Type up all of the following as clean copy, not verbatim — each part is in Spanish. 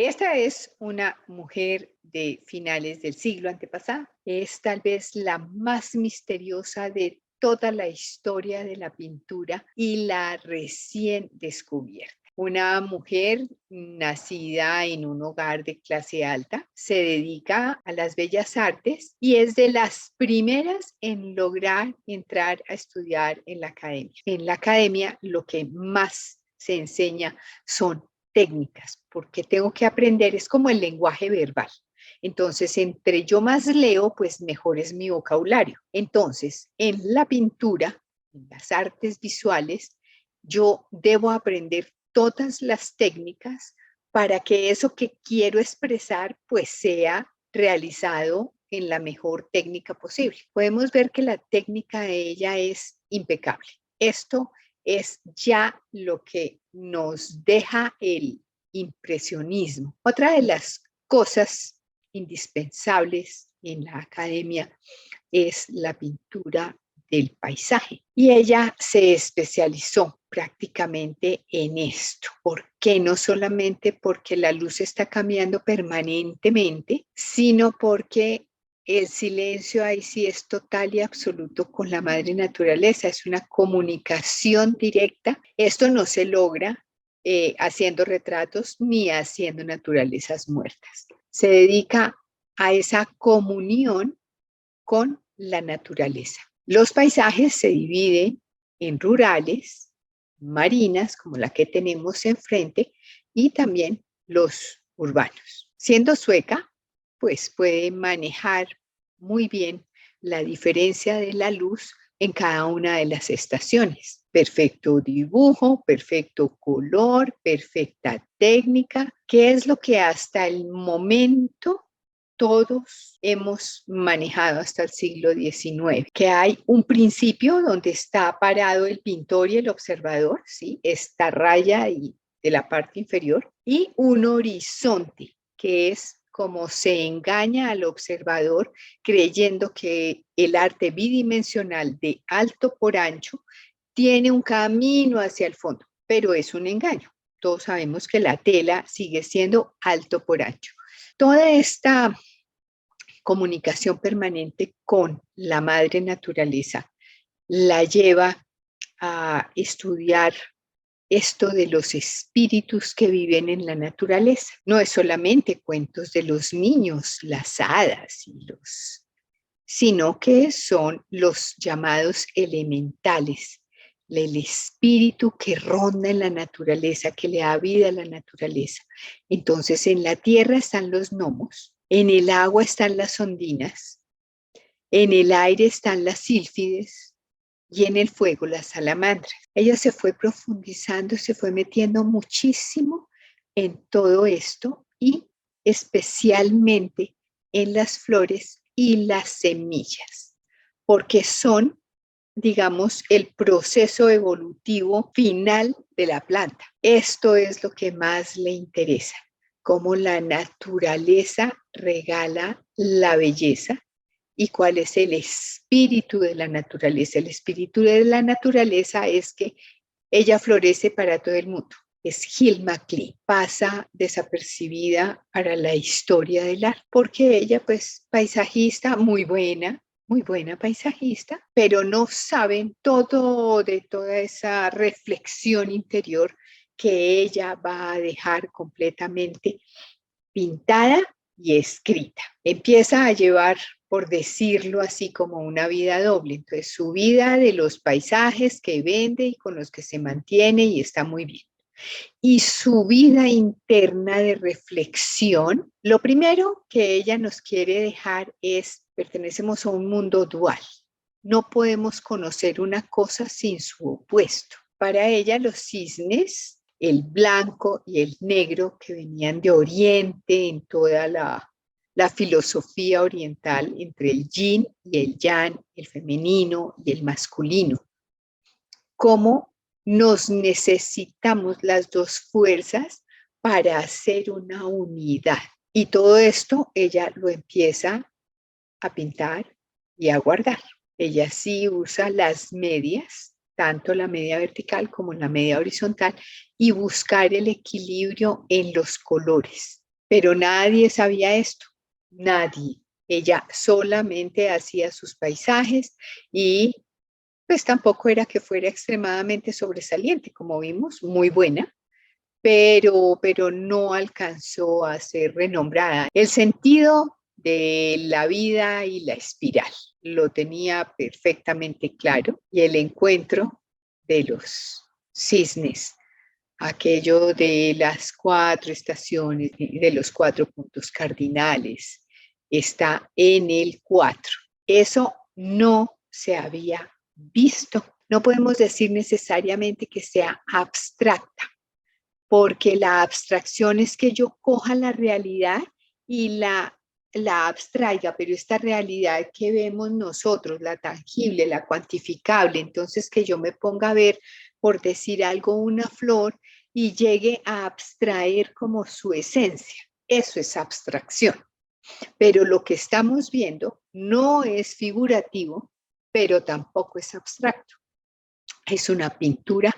Esta es una mujer de finales del siglo antepasado. Es tal vez la más misteriosa de toda la historia de la pintura y la recién descubierta. Una mujer nacida en un hogar de clase alta, se dedica a las bellas artes y es de las primeras en lograr entrar a estudiar en la academia. En la academia lo que más se enseña son técnicas, porque tengo que aprender, es como el lenguaje verbal. Entonces, entre yo más leo, pues mejor es mi vocabulario. Entonces, en la pintura, en las artes visuales, yo debo aprender todas las técnicas para que eso que quiero expresar, pues sea realizado en la mejor técnica posible. Podemos ver que la técnica de ella es impecable. Esto es ya lo que nos deja el impresionismo. Otra de las cosas indispensables en la academia es la pintura del paisaje. Y ella se especializó prácticamente en esto. ¿Por qué? No solamente porque la luz está cambiando permanentemente, sino porque el silencio ahí sí es total y absoluto con la madre naturaleza, es una comunicación directa. Esto no se logra haciendo retratos ni haciendo naturalezas muertas. Se dedica a esa comunión con la naturaleza. Los paisajes se dividen en rurales, marinas, como la que tenemos enfrente, y también los urbanos. Siendo sueca, pues puede manejar muy bien la diferencia de la luz en cada una de las estaciones. Perfecto dibujo, perfecto color, perfecta técnica, que es lo que hasta el momento todos hemos manejado hasta el siglo XIX, que hay un principio donde está parado el pintor y el observador, ¿sí? Esta raya y de la parte inferior, y un horizonte, que es como se engaña al observador creyendo que el arte bidimensional de alto por ancho tiene un camino hacia el fondo, pero es un engaño. Todos sabemos que la tela sigue siendo alto por ancho. Toda esta comunicación permanente con la madre naturaleza la lleva a estudiar esto de los espíritus que viven en la naturaleza. No es solamente cuentos de los niños, las hadas sino que son los llamados elementales, el espíritu que ronda en la naturaleza, que le da vida a la naturaleza. Entonces, en la tierra están los gnomos, en el agua están las ondinas, en el aire están las sílfides y en el fuego las salamandras. Ella se fue profundizando, se fue metiendo muchísimo en todo esto y especialmente en las flores y las semillas, porque son, digamos, el proceso evolutivo final de la planta. Esto es lo que más le interesa, cómo la naturaleza regala la belleza y cuál es el espíritu de la naturaleza. El espíritu de la naturaleza es que ella florece para todo el mundo. Es Hill MacLean, pasa desapercibida para la historia del arte, porque ella, pues, paisajista muy buena paisajista, pero no saben todo de toda esa reflexión interior que ella va a dejar completamente pintada y escrita. Empieza a llevar, por decirlo así, como una vida doble. Entonces, su vida de los paisajes que vende y con los que se mantiene y está muy bien. Y su vida interna de reflexión, lo primero que ella nos quiere dejar es, pertenecemos a un mundo dual. No podemos conocer una cosa sin su opuesto. Para ella, los cisnes, el blanco y el negro que venían de Oriente en toda la filosofía oriental entre el yin y el yang, el femenino y el masculino. Cómo nos necesitamos las dos fuerzas para hacer una unidad. Y todo esto ella lo empieza a pintar y a guardar. Ella sí usa las medias, tanto la media vertical como la media horizontal, y buscar el equilibrio en los colores. pero nadie sabía esto, nadie. Ella solamente hacía sus paisajes y pues tampoco era que fuera extremadamente sobresaliente, como vimos, muy buena, pero no alcanzó a ser renombrada. El sentido de la vida y la espiral lo tenía perfectamente claro, y el encuentro de los cisnes, aquello de las 4 estaciones, de los 4 puntos cardinales, está en el 4. Eso no se había visto. No podemos decir necesariamente que sea abstracta, porque la abstracción es que yo coja la realidad y la abstraiga, pero esta realidad que vemos nosotros, la tangible, la cuantificable, entonces que yo me ponga a ver, por decir algo, una flor y llegue a abstraer como su esencia. Eso es abstracción. Pero lo que estamos viendo no es figurativo, pero tampoco es abstracto. Es una pintura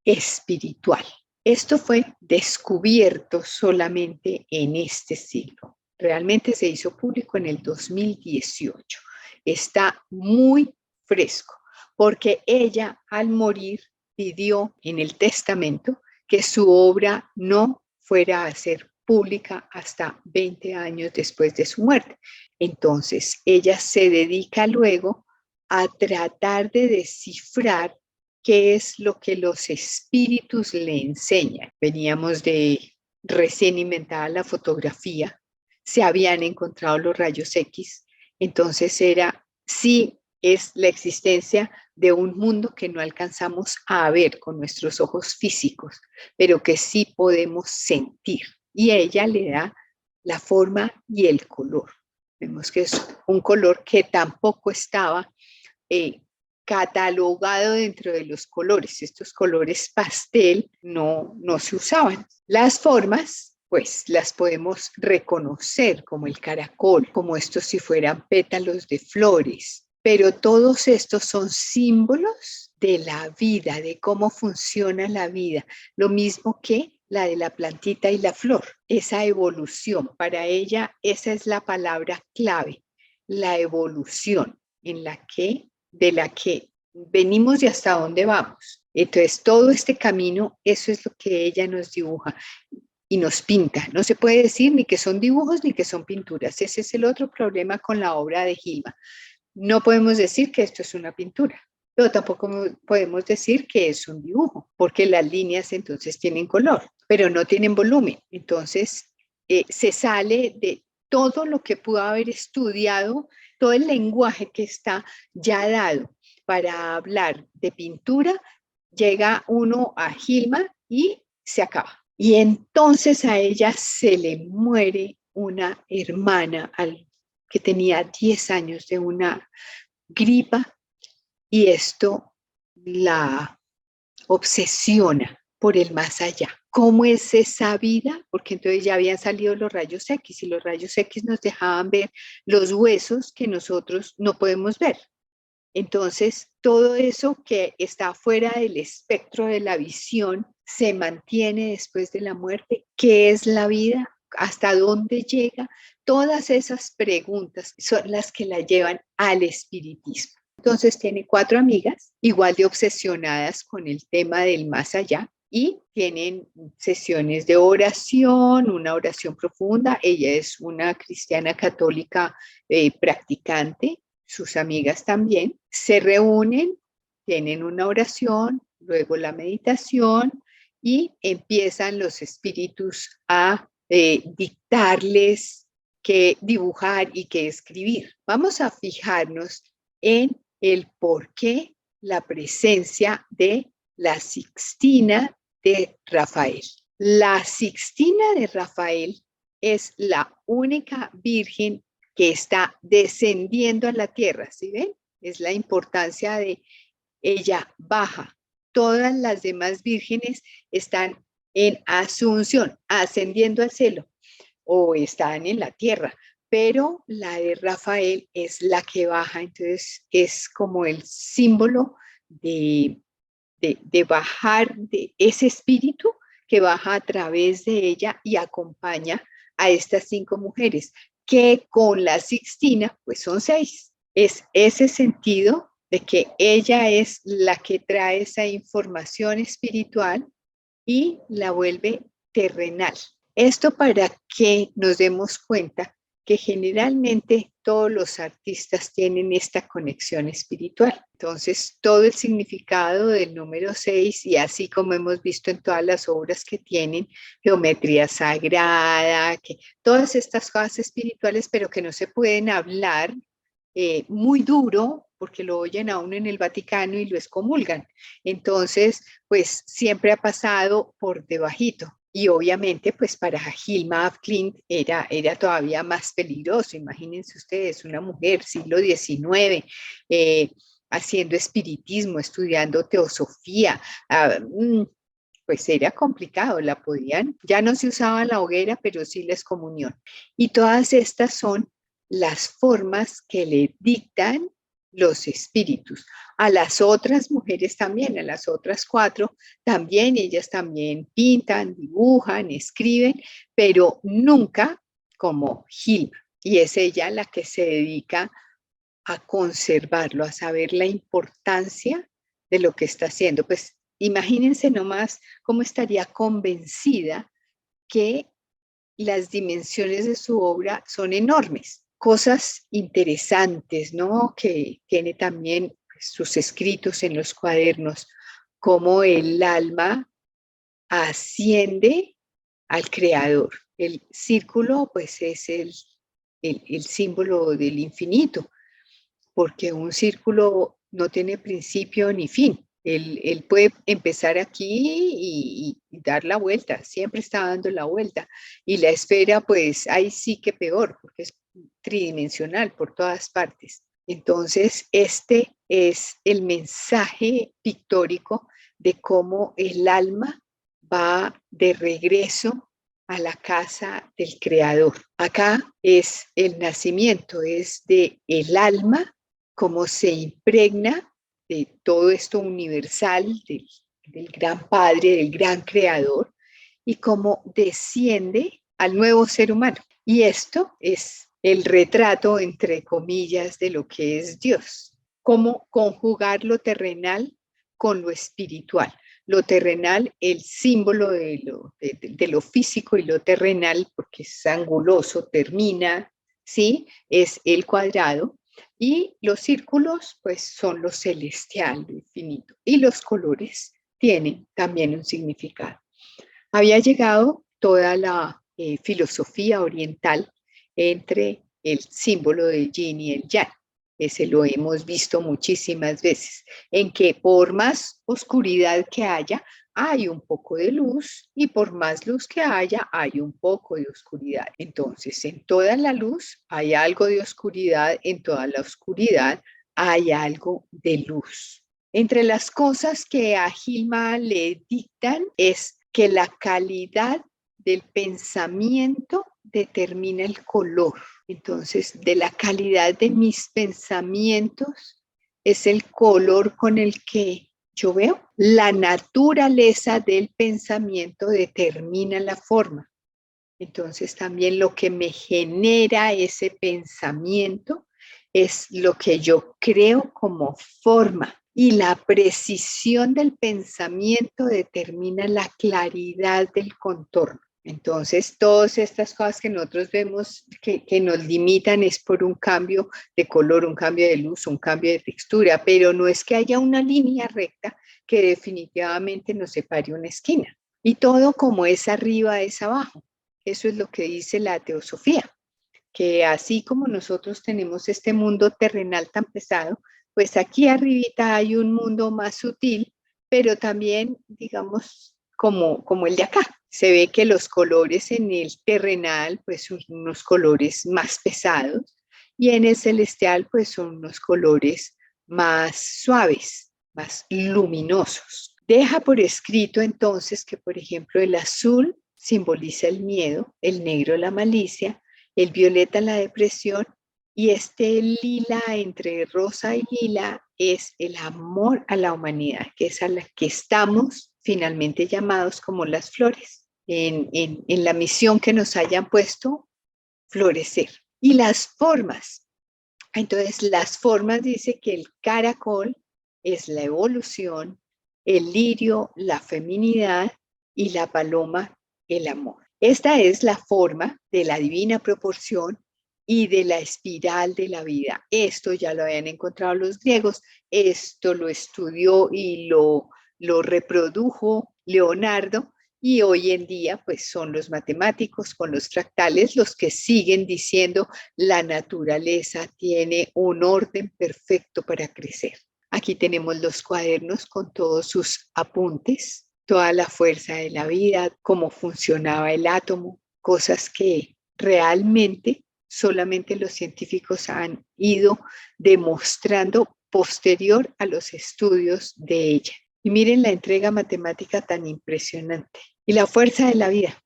espiritual. Esto fue descubierto solamente en este siglo. Realmente se hizo público en el 2018. Está muy fresco, porque ella al morir pidió en el testamento que su obra no fuera a ser pública hasta 20 años después de su muerte. Entonces, ella se dedica luego a tratar de descifrar qué es lo que los espíritus le enseñan. Veníamos de recién inventada la fotografía, se habían encontrado los rayos X, entonces sí es la existencia de un mundo que no alcanzamos a ver con nuestros ojos físicos, pero que sí podemos sentir. Y ella le da la forma y el color. Vemos que es un color que tampoco estaba catalogado dentro de los colores. Estos colores pastel no se usaban. Las formas, pues las podemos reconocer como el caracol, como estos si fueran pétalos de flores, pero todos estos son símbolos de la vida, de cómo funciona la vida, lo mismo que la de la plantita y la flor, esa evolución. Para ella esa es la palabra clave, la evolución de la que venimos y hasta dónde vamos. Entonces, todo este camino, eso es lo que ella nos dibuja y nos pinta. No se puede decir ni que son dibujos ni que son pinturas. Ese es el otro problema con la obra de Gilma. No podemos decir que esto es una pintura, pero tampoco podemos decir que es un dibujo, porque las líneas entonces tienen color, pero no tienen volumen. Entonces, se sale de todo lo que pudo haber estudiado, todo el lenguaje que está ya dado para hablar de pintura, llega uno a Gilma y se acaba. Y entonces a ella se le muere una hermana que tenía 10 años de una gripa, y esto la obsesiona por el más allá. ¿Cómo es esa vida? Porque entonces ya habían salido los rayos X y los rayos X nos dejaban ver los huesos que nosotros no podemos ver. Entonces, todo eso que está fuera del espectro de la visión se mantiene después de la muerte. ¿Qué es la vida? ¿Hasta dónde llega? Todas esas preguntas son las que la llevan al espiritismo. Entonces tiene 4 amigas, igual de obsesionadas con el tema del más allá, y tienen sesiones de oración, una oración profunda. Ella es una cristiana católica practicante, sus amigas también, se reúnen, tienen una oración, luego la meditación, y empiezan los espíritus a dictarles qué dibujar y qué escribir. Vamos a fijarnos en el por qué la presencia de la Sixtina de Rafael. La Sixtina de Rafael es la única virgen que está descendiendo a la tierra, ¿sí ven? Es la importancia de ella baja. Todas las demás vírgenes están en asunción, ascendiendo al cielo, o están en la tierra, pero la de Rafael es la que baja, entonces es como el símbolo de bajar, de ese espíritu que baja a través de ella y acompaña a estas 5 mujeres, que con la Sixtina pues son 6. Es ese sentido de que ella es la que trae esa información espiritual y la vuelve terrenal. Esto para que nos demos cuenta que generalmente todos los artistas tienen esta conexión espiritual. Entonces, todo el significado del número 6, y así como hemos visto en todas las obras que tienen, geometría sagrada, que todas estas cosas espirituales, pero que no se pueden hablar muy duro, porque lo oyen a uno en el Vaticano y lo excomulgan. Entonces, pues siempre ha pasado por debajito. Y obviamente, pues para Hilma af Klint era todavía más peligroso. Imagínense ustedes, una mujer, siglo XIX, haciendo espiritismo, estudiando teosofía. Pues era complicado, la podían, ya no se usaba la hoguera, pero sí la excomunión. Y todas estas son las formas que le dictan los espíritus. A las otras mujeres también, a las otras 4, también ellas también pintan, dibujan, escriben, pero nunca como Hilma. Y es ella la que se dedica a conservarlo, a saber la importancia de lo que está haciendo. Pues imagínense nomás cómo estaría convencida que las dimensiones de su obra son enormes. Cosas interesantes, ¿no? Que tiene también pues, sus escritos en los cuadernos, cómo el alma asciende al creador. El círculo, pues, es el símbolo del infinito, porque un círculo no tiene principio ni fin. Él puede empezar aquí y dar la vuelta, siempre está dando la vuelta. Y la esfera, pues ahí sí que peor, porque es tridimensional por todas partes. Entonces, este es el mensaje pictórico de cómo el alma va de regreso a la casa del creador. Acá es el nacimiento, es de el alma, cómo se impregna de todo esto universal, del gran Padre, del gran Creador, y cómo desciende al nuevo ser humano. Y esto es el retrato, entre comillas, de lo que es Dios. Cómo conjugar lo terrenal con lo espiritual. Lo terrenal, el símbolo de lo físico, y lo terrenal, porque es anguloso, termina, ¿sí? Es el cuadrado. Y los círculos, pues, son lo celestial, lo infinito. Y los colores tienen también un significado. Había llegado toda la filosofía oriental entre el símbolo del yin y el yang. Ese lo hemos visto muchísimas veces, en que por más oscuridad que haya, hay un poco de luz, y por más luz que haya, hay un poco de oscuridad. Entonces, en toda la luz hay algo de oscuridad, en toda la oscuridad hay algo de luz. Entre las cosas que a Hilma le dictan es que la calidad del pensamiento determina el color. Entonces, de la calidad de mis pensamientos es el color con el que yo veo. La naturaleza del pensamiento determina la forma. Entonces, también lo que me genera ese pensamiento es lo que yo creo como forma. Y la precisión del pensamiento determina la claridad del contorno. Entonces, todas estas cosas que nosotros vemos que nos limitan es por un cambio de color, un cambio de luz, un cambio de textura, pero no es que haya una línea recta que definitivamente nos separe una esquina. Y todo como es arriba es abajo. Eso es lo que dice la teosofía, que así como nosotros tenemos este mundo terrenal tan pesado, pues aquí arribita hay un mundo más sutil, pero también, digamos, como el de acá. Se ve que los colores en el terrenal, pues son unos colores más pesados, y en el celestial, pues son unos colores más suaves, más luminosos. Deja por escrito entonces que, por ejemplo, el azul simboliza el miedo, el negro la malicia, el violeta la depresión, y este lila entre rosa y lila es el amor a la humanidad, que es a la que estamos finalmente llamados como las flores. en la misión que nos hayan puesto, florecer. Y las formas. Entonces, las formas dice que el caracol es la evolución, el lirio, la feminidad y la paloma, el amor. Esta es la forma de la divina proporción y de la espiral de la vida. Esto ya lo habían encontrado los griegos, esto lo estudió y lo reprodujo Leonardo, y hoy en día pues son los matemáticos con los fractales los que siguen diciendo la naturaleza tiene un orden perfecto para crecer. Aquí tenemos los cuadernos con todos sus apuntes, toda la fuerza de la vida, cómo funcionaba el átomo, cosas que realmente solamente los científicos han ido demostrando posterior a los estudios de ella. Y miren la entrega matemática tan impresionante. Y la fuerza de la vida.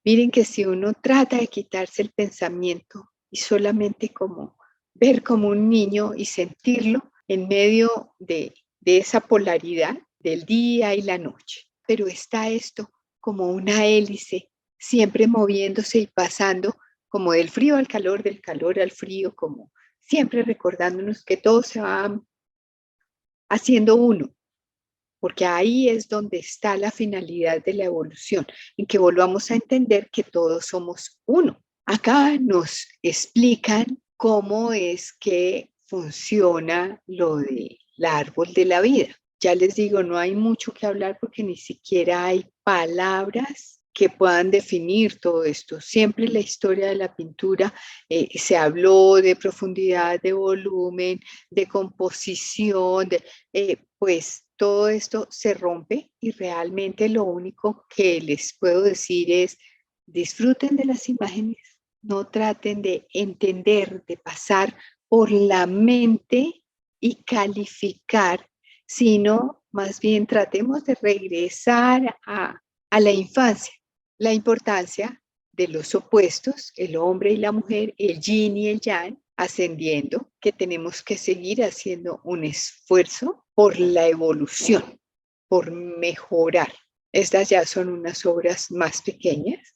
Miren que si uno trata de quitarse el pensamiento y solamente como ver como un niño y sentirlo en medio de esa polaridad del día y la noche, pero está esto como una hélice, siempre moviéndose y pasando como del frío al calor, del calor al frío, como siempre recordándonos que todo se va haciendo uno, porque ahí es donde está la finalidad de la evolución, en que volvamos a entender que todos somos uno. Acá nos explican cómo es que funciona lo del árbol de la vida. Ya les digo, no hay mucho que hablar porque ni siquiera hay palabras que puedan definir todo esto. Siempre en la historia de la pintura se habló de profundidad, de volumen, de composición, pues todo esto se rompe y realmente lo único que les puedo decir es disfruten de las imágenes, no traten de entender, de pasar por la mente y calificar, sino más bien tratemos de regresar a la infancia, la importancia de los opuestos, el hombre y la mujer, el yin y el yang, ascendiendo, que tenemos que seguir haciendo un esfuerzo por la evolución, por mejorar. Estas ya son unas obras más pequeñas,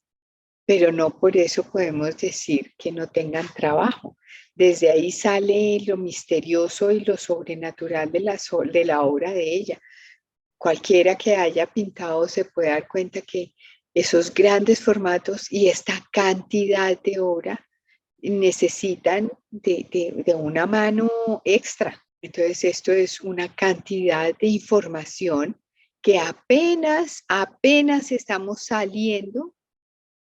pero no por eso podemos decir que no tengan trabajo. Desde ahí sale lo misterioso y lo sobrenatural de la obra de ella. Cualquiera que haya pintado se puede dar cuenta que esos grandes formatos y esta cantidad de obra necesitan de una mano extra. Entonces, esto es una cantidad de información que apenas estamos saliendo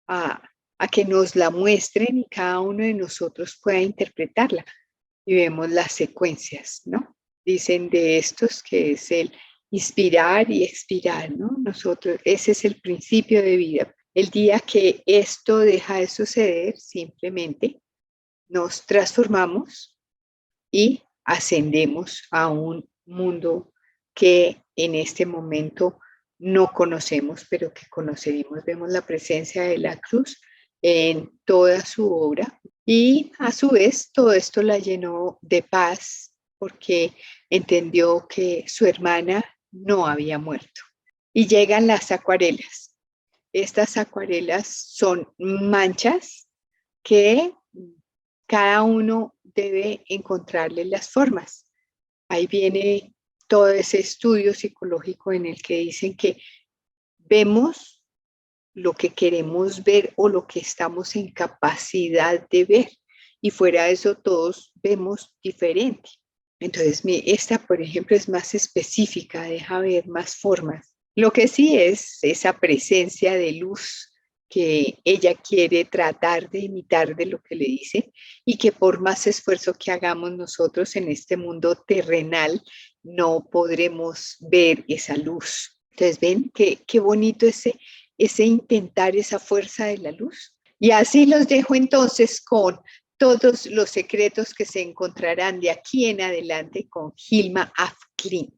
a, a que nos la muestren y cada uno de nosotros pueda interpretarla. Y vemos las secuencias, ¿no? Dicen de estos que es el inspirar y expirar, ¿no? Nosotros, ese es el principio de vida. El día que esto deja de suceder, simplemente nos transformamos y ascendemos a un mundo que en este momento no conocemos, pero que conoceremos. Vemos la presencia de la cruz en toda su obra y a su vez todo esto la llenó de paz porque entendió que su hermana no había muerto. Y llegan las acuarelas. Estas acuarelas son manchas que cada uno debe encontrarle las formas. Ahí viene todo ese estudio psicológico en el que dicen que vemos lo que queremos ver o lo que estamos en capacidad de ver. Y fuera de eso todos vemos diferente. Entonces, esta, por ejemplo, es más específica, deja ver más formas. Lo que sí es esa presencia de luz que ella quiere tratar de imitar de lo que le dice y que por más esfuerzo que hagamos nosotros en este mundo terrenal, no podremos ver esa luz. Entonces, ven qué bonito ese intentar esa fuerza de la luz. Y así los dejo entonces con todos los secretos que se encontrarán de aquí en adelante con Hilma af Klint.